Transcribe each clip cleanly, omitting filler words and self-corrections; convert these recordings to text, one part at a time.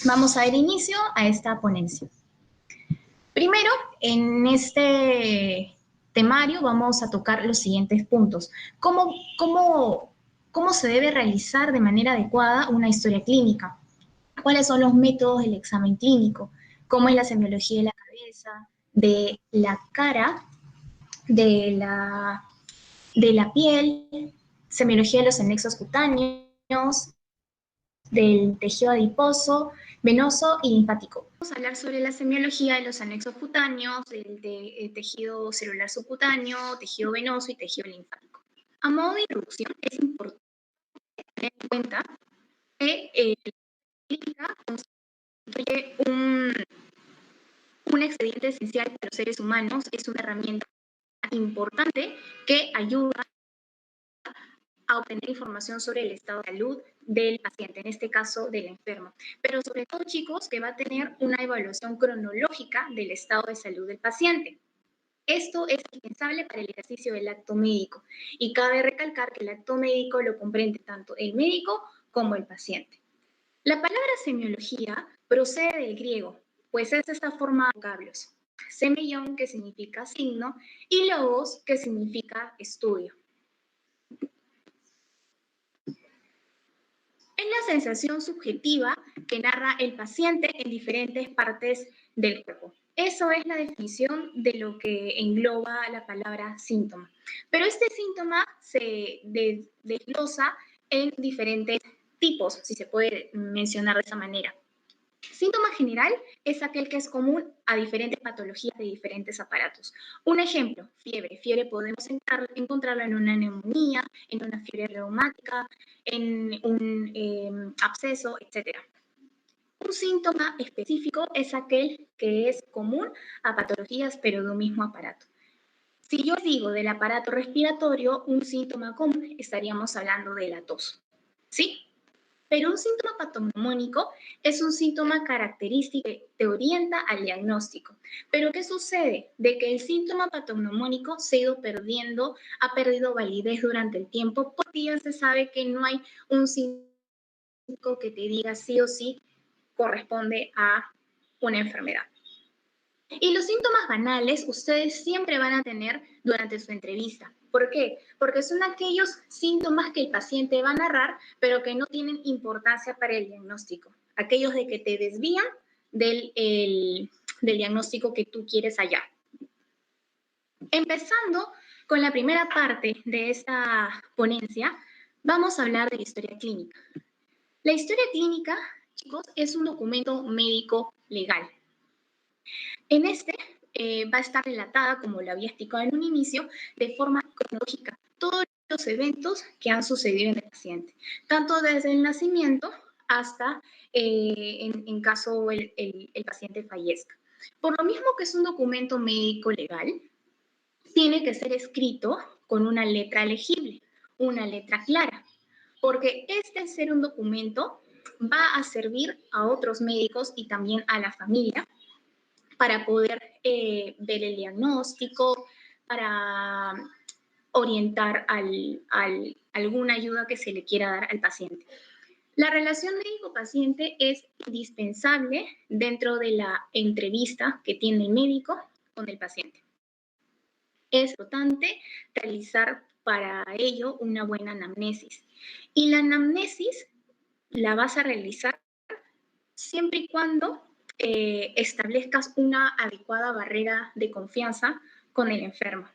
Vamos a dar inicio a esta ponencia. Primero, en este temario vamos a tocar los siguientes puntos. ¿Cómo se debe realizar de manera adecuada una historia clínica? ¿Cuáles son los métodos del examen clínico? ¿Cómo es la semiología de la cabeza, de la cara, de la piel, semiología de los anexos cutáneos, del tejido adiposo, venoso y linfático? Vamos a hablar sobre la semiología de los anexos cutáneos, del tejido celular subcutáneo, tejido venoso y tejido linfático. A modo de introducción, es importante tener en cuenta que la clínica constituye un expediente esencial para los seres humanos, es una herramienta importante que ayuda a obtener información sobre el estado de salud del paciente, en este caso del enfermo. Pero sobre todo, chicos, que va a tener una evaluación cronológica del estado de salud del paciente. Esto es indispensable para el ejercicio del acto médico y cabe recalcar que el acto médico lo comprende tanto el médico como el paciente. La palabra semiología procede del griego, pues es esta forma de vocablos. Semeion, que significa signo, y logos, que significa estudio. Es la sensación subjetiva que narra el paciente en diferentes partes del cuerpo. Eso es la definición de lo que engloba la palabra síntoma. Pero este síntoma se desglosa en diferentes tipos, si se puede mencionar de esa manera. Síntoma general es aquel que es común a diferentes patologías de diferentes aparatos. Un ejemplo, fiebre. Fiebre podemos encontrarlo en una neumonía, en una fiebre reumática, en un absceso, etc. Un síntoma específico es aquel que es común a patologías, pero de un mismo aparato. Si yo digo del aparato respiratorio, un síntoma común, estaríamos hablando de la tos, ¿sí? Pero un síntoma patognomónico es un síntoma característico que te orienta al diagnóstico. Pero ¿qué sucede? De que el síntoma patognomónico se ha ido perdiendo, ha perdido validez durante el tiempo, porque ya se sabe que no hay un síntoma que te diga sí o sí corresponde a una enfermedad. Y los síntomas banales ustedes siempre van a tener durante su entrevista. ¿Por qué? Porque son aquellos síntomas que el paciente va a narrar, pero que no tienen importancia para el diagnóstico. Aquellos de que te desvían del diagnóstico que tú quieres hallar. Empezando con la primera parte de esta ponencia, vamos a hablar de la historia clínica. La historia clínica, chicos, es un documento médico legal. En este va a estar relatada, como lo había explicado en un inicio, de forma cronológica, todos los eventos que han sucedido en el paciente, tanto desde el nacimiento hasta en caso el paciente fallezca. Por lo mismo que es un documento médico legal, tiene que ser escrito con una letra legible, una letra clara, porque este ser un documento va a servir a otros médicos y también a la familia para poder ver el diagnóstico, para orientar alguna ayuda que se le quiera dar al paciente. La relación médico-paciente es indispensable dentro de la entrevista que tiene el médico con el paciente. Es importante realizar para ello una buena anamnesis. Y la anamnesis la vas a realizar siempre y cuando establezcas una adecuada barrera de confianza con el enfermo.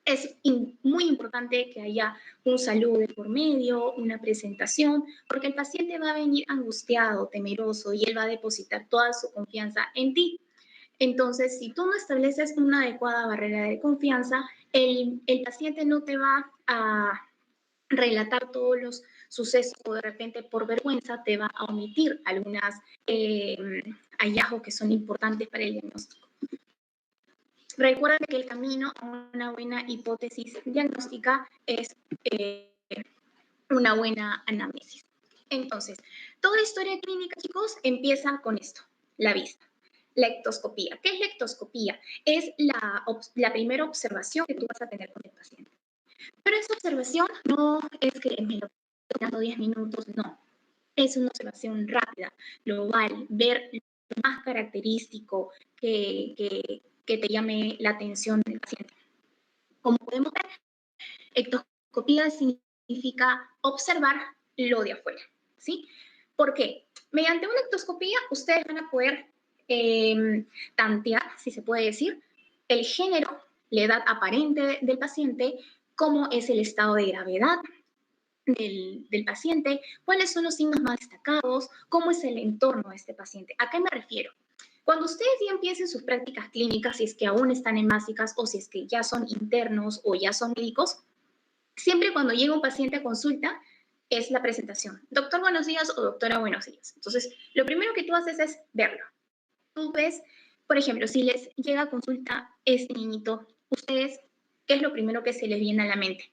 Es muy importante que haya un saludo de por medio, una presentación, porque el paciente va a venir angustiado, temeroso, y él va a depositar toda su confianza en ti. Entonces, si tú no estableces una adecuada barrera de confianza, el paciente no te va a relatar todos los sucesos o de repente por vergüenza te va a omitir algunos hallazgos que son importantes para el diagnóstico. Recuerda que el camino a una buena hipótesis diagnóstica es una buena anamnesis. Entonces, toda historia clínica, chicos, empieza con esto, la vista. La ectoscopía. ¿Qué es la ectoscopía? Es la primera observación que tú vas a tener con el paciente. Pero esa observación no es que me lo estoy dando 10 minutos, no. Es una observación rápida, global, ver lo más característico que te llame la atención del paciente. Como podemos ver, ectoscopía significa observar lo de afuera, ¿sí? ¿Por qué? Mediante una ectoscopía ustedes van a poder tantear, si se puede decir, el género, la edad aparente del paciente, cómo es el estado de gravedad del paciente, cuáles son los signos más destacados, cómo es el entorno de este paciente. ¿A qué me refiero? Cuando ustedes ya empiecen sus prácticas clínicas, si es que aún están en básicas o si es que ya son internos o ya son médicos, siempre cuando llega un paciente a consulta es la presentación. Doctor, buenos días o doctora, buenos días. Entonces, lo primero que tú haces es verlo. Tú ves, por ejemplo, si les llega a consulta este niñito, ustedes, ¿qué es lo primero que se les viene a la mente?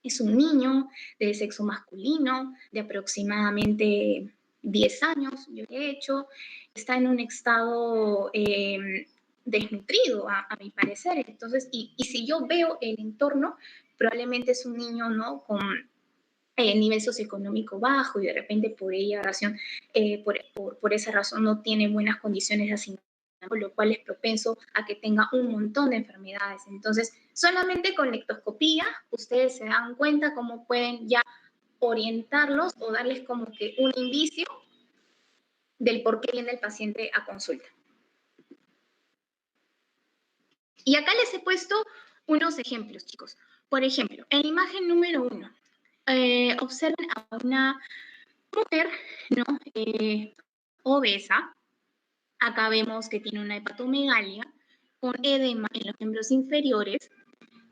Es un niño de sexo masculino, de aproximadamente 10 años, yo le he hecho, está en un estado desnutrido, a mi parecer. Entonces, y si yo veo el entorno, probablemente es un niño, ¿no? Con nivel socioeconómico bajo y de repente por esa razón no tiene buenas condiciones de asignación, lo cual es propenso a que tenga un montón de enfermedades. Entonces, solamente con lectoscopía ustedes se dan cuenta cómo pueden ya orientarlos o darles como que un indicio del por qué viene el paciente a consulta. Y acá les he puesto unos ejemplos, chicos. Por ejemplo, en la imagen número 1, observen a una mujer, ¿no? Obesa. Acá vemos que tiene una hepatomegalia con edema en los miembros inferiores,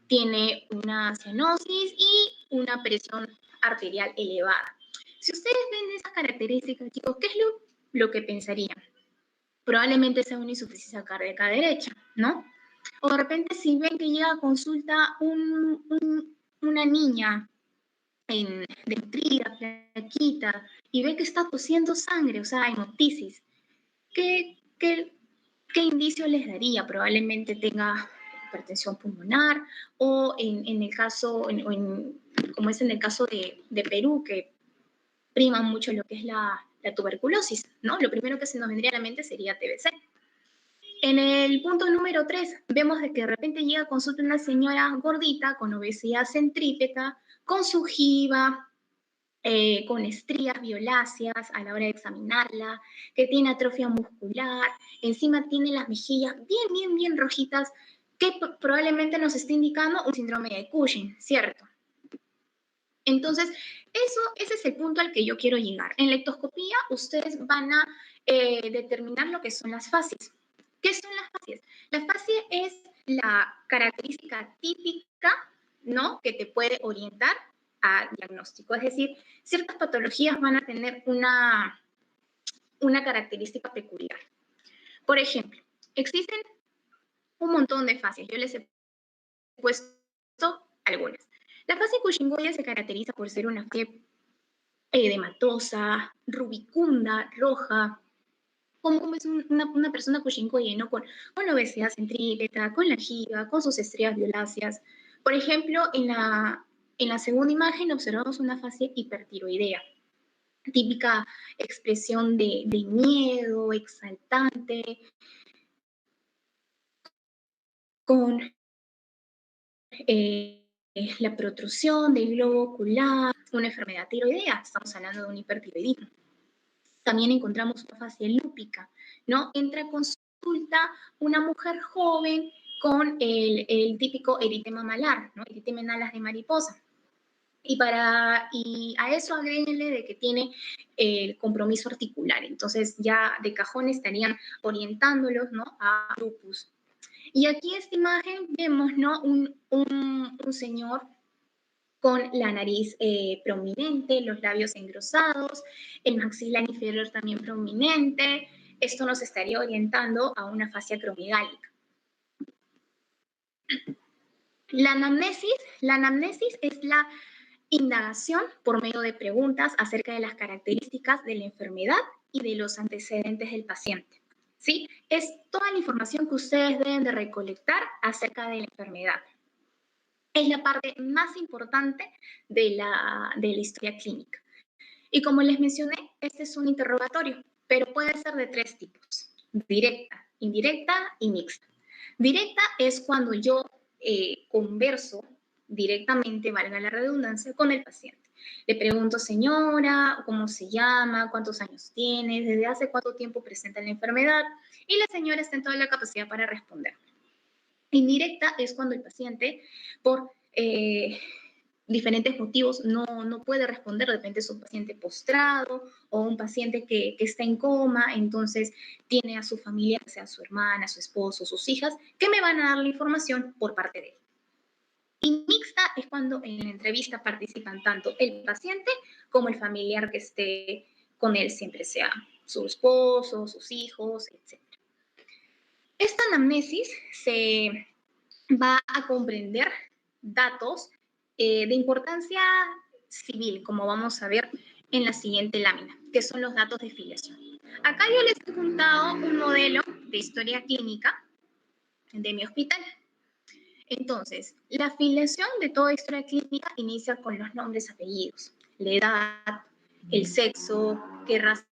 tiene una cianosis y una presión arterial elevada. Si ustedes ven esas características, chicos, ¿qué es lo que pensarían? Probablemente sea una insuficiencia cardíaca derecha, ¿no? O de repente si ven que llega a consulta una niña desnutrida, flaquita, y ve que está tosiendo sangre, o sea, hemoptisis, ¿qué indicio les daría? Probablemente tenga hipertensión pulmonar o en el caso, como es en el caso de Perú, que prima mucho lo que es la tuberculosis, ¿no? Lo primero que se nos vendría a la mente sería TBC. En el punto número 3, vemos de que de repente llega a consulta una señora gordita con obesidad centrípeta, con su jiba, con estrías violáceas a la hora de examinarla, que tiene atrofia muscular, encima tiene las mejillas bien rojitas, que probablemente nos esté indicando un síndrome de Cushing, ¿cierto? Entonces, ese es el punto al que yo quiero llegar. En lectoscopía, ustedes van a determinar lo que son las fases. ¿Qué son las fases? La fase es la característica típica, ¿no? Que te puede orientar a diagnóstico. Es decir, ciertas patologías van a tener una característica peculiar. Por ejemplo, existen un montón de fases. Yo les he puesto algunas. La fase cushingoide se caracteriza por ser una fase edematosa, rubicunda, roja, como es una persona cushingoide, ¿no? Con obesidad centrípeta, con la jiba, con sus estrías violáceas. Por ejemplo, en la segunda imagen observamos una fase hipertiroidea, típica expresión de miedo, exaltante, con la protrusión del globo ocular, una enfermedad tiroidea, estamos hablando de un hipertiroidismo. También encontramos una fase lúpica, ¿no? Entra a consulta una mujer joven con el típico eritema malar, ¿no? Eritema en alas de mariposa. Y a eso agréguenle de que tiene el compromiso articular. Entonces ya de cajón estarían orientándolos, ¿no? A lupus. Y aquí esta imagen vemos, ¿no? Un señor con la nariz prominente, los labios engrosados, el maxilar inferior también prominente. Esto nos estaría orientando a una fascia acromegálica. La anamnesis es la indagación por medio de preguntas acerca de las características de la enfermedad y de los antecedentes del paciente. ¿Sí? Es toda la información que ustedes deben de recolectar acerca de la enfermedad. Es la parte más importante de la historia clínica. Y como les mencioné, este es un interrogatorio, pero puede ser de 3 tipos: directa, indirecta y mixta. Directa es cuando yo converso directamente, valga la redundancia, con el paciente. Le pregunto: señora, ¿cómo se llama? ¿Cuántos años tiene? ¿Desde hace cuánto tiempo presenta la enfermedad? Y la señora está en toda la capacidad para responder. Indirecta es cuando el paciente, por diferentes motivos, no puede responder. De repente es un paciente postrado o un paciente que está en coma, entonces tiene a su familia, sea su hermana, su esposo, sus hijas, que me van a dar la información por parte de él. Y mixta es cuando en la entrevista participan tanto el paciente como el familiar que esté con él, siempre sea su esposo, sus hijos, etc. Esta anamnesis se va a comprender datos de importancia civil, como vamos a ver en la siguiente lámina, que son los datos de filiación. Acá yo les he juntado un modelo de historia clínica de mi hospital. Entonces, la afiliación de toda historia clínica inicia con los nombres, apellidos, la edad, el sexo, qué raza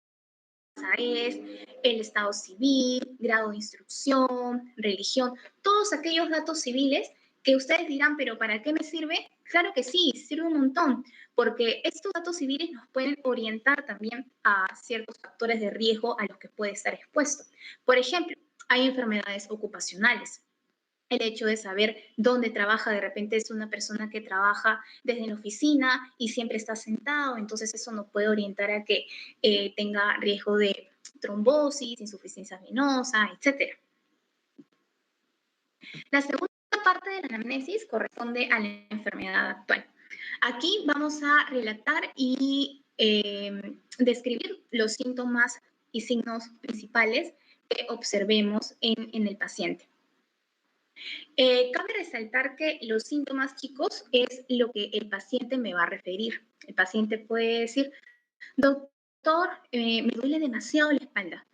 es, el estado civil, grado de instrucción, religión, todos aquellos datos civiles que ustedes dirán: ¿pero para qué me sirve? Claro que sí, sirve un montón, porque estos datos civiles nos pueden orientar también a ciertos factores de riesgo a los que puede estar expuesto. Por ejemplo, hay enfermedades ocupacionales. El hecho de saber dónde trabaja, de repente es una persona que trabaja desde la oficina y siempre está sentado, entonces eso nos puede orientar a que tenga riesgo de trombosis, insuficiencia venosa, etc. La segunda parte de la anamnesis corresponde a la enfermedad actual. Aquí vamos a relatar y describir los síntomas y signos principales que observemos en el paciente. Cabe resaltar que los síntomas, chicos, es lo que el paciente me va a referir. El paciente puede decir: doctor, me duele demasiado la espalda.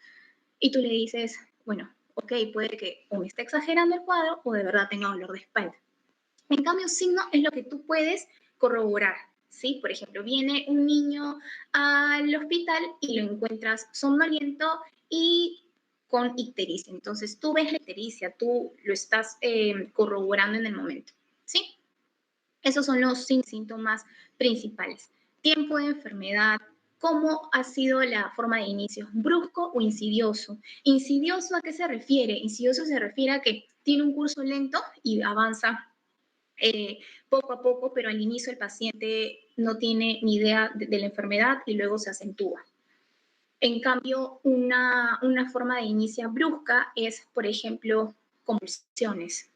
Y tú le dices: bueno, ok, puede que o me esté exagerando el cuadro o de verdad tenga dolor de espalda. En cambio, signo es lo que tú puedes corroborar, ¿sí? Por ejemplo, viene un niño al hospital y lo encuentras somnoliento y con ictericia. Entonces, tú ves la ictericia, tú lo estás corroborando en el momento, ¿sí? Esos son los síntomas principales. Tiempo de enfermedad, cómo ha sido la forma de inicio, brusco o insidioso. ¿Insidioso a qué se refiere? Insidioso se refiere a que tiene un curso lento y avanza poco a poco, pero al inicio el paciente no tiene ni idea de la enfermedad y luego se acentúa. En cambio, una forma de inicio brusca es, por ejemplo, convulsiones,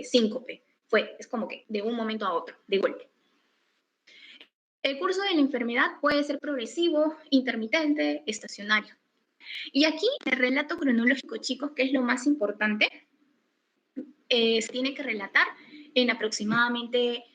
síncope. Es como que de un momento a otro, de golpe. El curso de la enfermedad puede ser progresivo, intermitente, estacionario. Y aquí el relato cronológico, chicos, que es lo más importante, se tiene que relatar en aproximadamente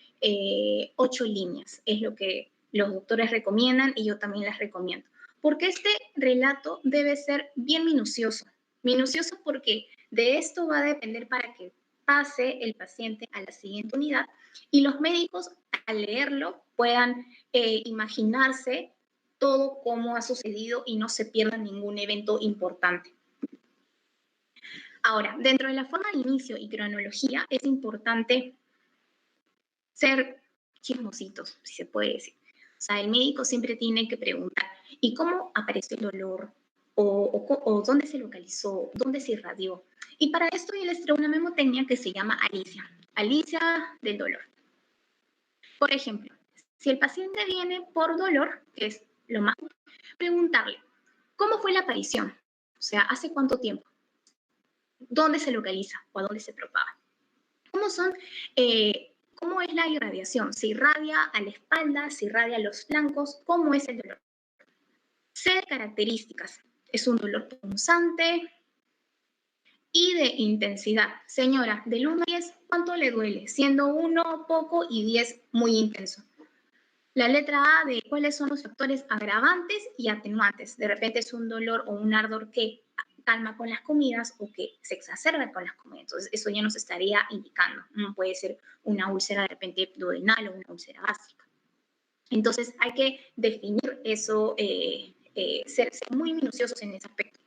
8 líneas. Es lo que los doctores recomiendan y yo también les recomiendo. Porque este relato debe ser bien minucioso. Minucioso porque de esto va a depender para que pase el paciente a la siguiente unidad y los médicos, al leerlo, puedan imaginarse todo cómo ha sucedido y no se pierda ningún evento importante. Ahora, dentro de la forma de inicio y cronología, es importante ser chismositos, si se puede decir. O sea, el médico siempre tiene que preguntar: ¿y cómo apareció el dolor? O ¿dónde se localizó? ¿Dónde se irradió? Y para esto yo les traigo una memotecnia que se llama Alicia. Alicia del dolor. Por ejemplo, si el paciente viene por dolor, que es lo más, preguntarle: ¿cómo fue la aparición? O sea, ¿hace cuánto tiempo? ¿Dónde se localiza o a dónde se propaga? ¿Cómo es la irradiación? ¿Se irradia a la espalda? ¿Se irradia a los flancos? ¿Cómo es el dolor? C de características. Es un dolor punzante y de intensidad. Señora, del 1 a 10, ¿cuánto le duele? Siendo 1 poco y 10 muy intenso. La letra A de cuáles son los factores agravantes y atenuantes. De repente es un dolor o un ardor que calma con las comidas o que se exacerba con las comidas. Entonces, eso ya nos estaría indicando. Puede ser una úlcera de repente duodenal o una úlcera gástrica. Entonces hay que definir eso, ser muy minuciosos en ese aspecto.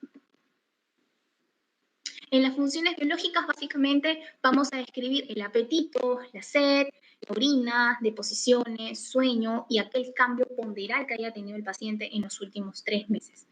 En las funciones biológicas, básicamente, vamos a describir el apetito, la sed, la orina, deposiciones, sueño y aquel cambio ponderal que haya tenido el paciente en los últimos 3 meses.